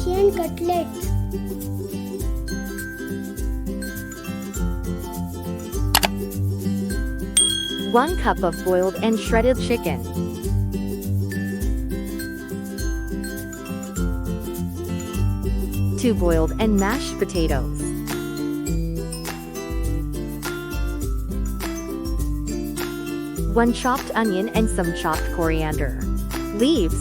chicken cutlets. 1 cup of boiled and shredded chicken. 2 boiled and mashed potatoes. 1 chopped onion and some chopped coriander leaves.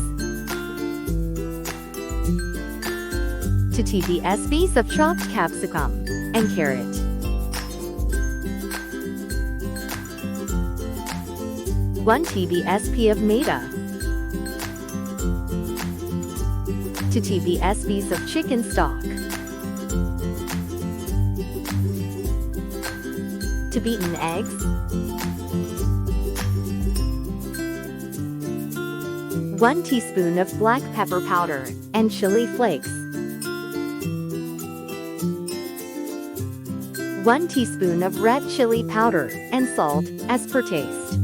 2 tablespoons of chopped capsicum and carrot. 1 tablespoon of maida. 2 tablespoons of chicken stock. 2 beaten eggs. 1 teaspoon of black pepper powder and chili flakes. 1 teaspoon of red chili powder and salt as per taste.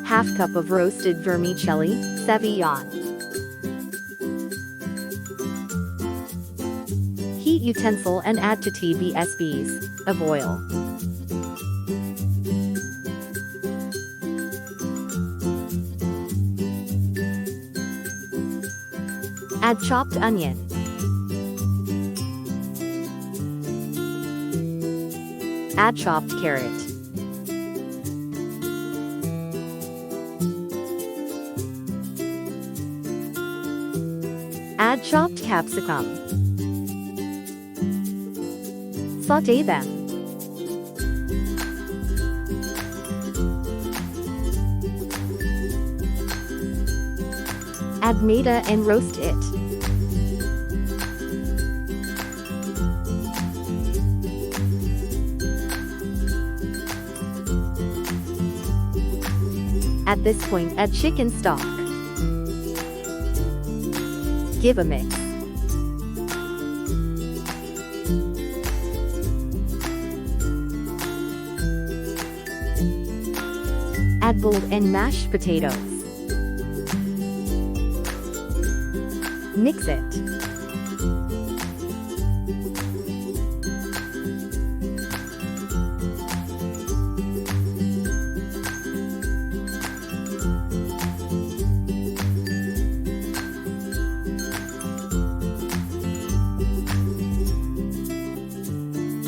1/2 cup of roasted vermicelli, Savillon. Heat utensil and add 2 tablespoons of oil. Add chopped onion. Add chopped carrot. Add chopped capsicum. Sauté them. Add maida and roast it. At this point, add chicken stock. Give a mix. Add boiled and mashed potatoes. Mix it.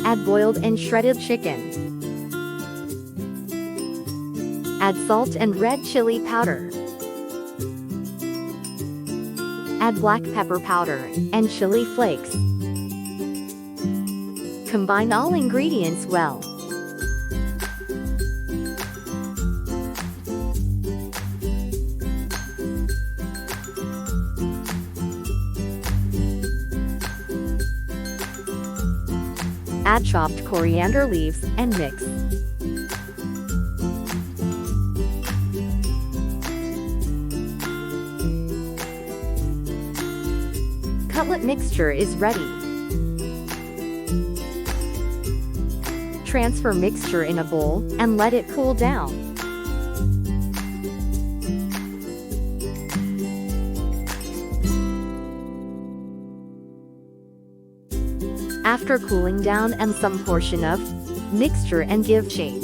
Add boiled and shredded chicken. Add salt and red chili powder. Add black pepper powder and chili flakes. Combine all ingredients well. Add chopped coriander leaves and mix. Cutlet mixture is ready. Transfer mixture in a bowl and let it cool down. After cooling down, and some portion of mixture and give shape.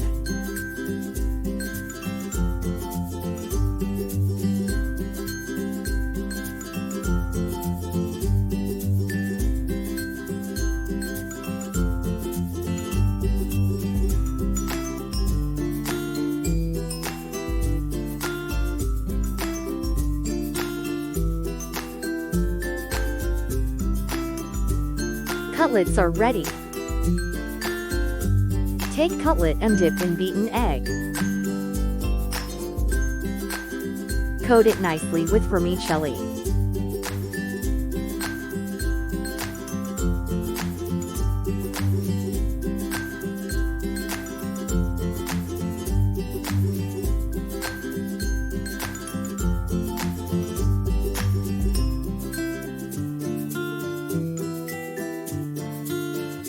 Cutlets are ready. Take cutlet and dip in beaten egg. Coat it nicely with vermicelli.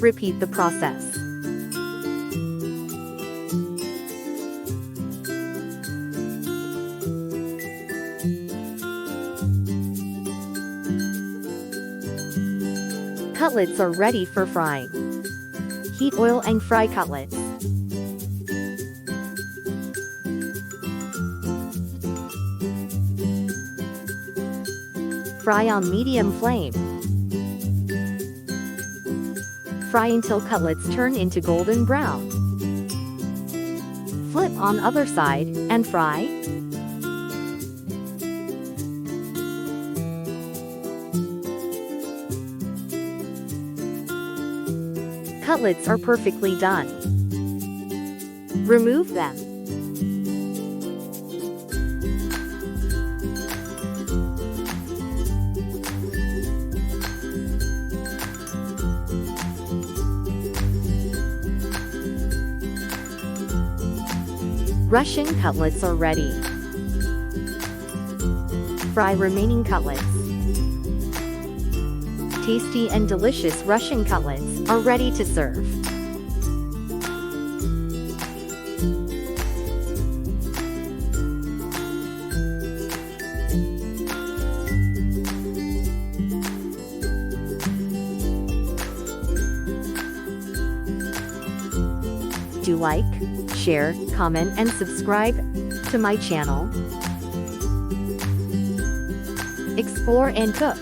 Repeat the process. Cutlets are ready for frying. Heat oil and fry cutlets. Fry on medium flame. Fry until cutlets turn into golden brown. Flip on other side, and fry. Cutlets are perfectly done. Remove them. Russian cutlets are ready. Fry remaining cutlets. Tasty and delicious Russian cutlets are ready to serve. Do like, share, comment and subscribe to my channel. Explore and cook.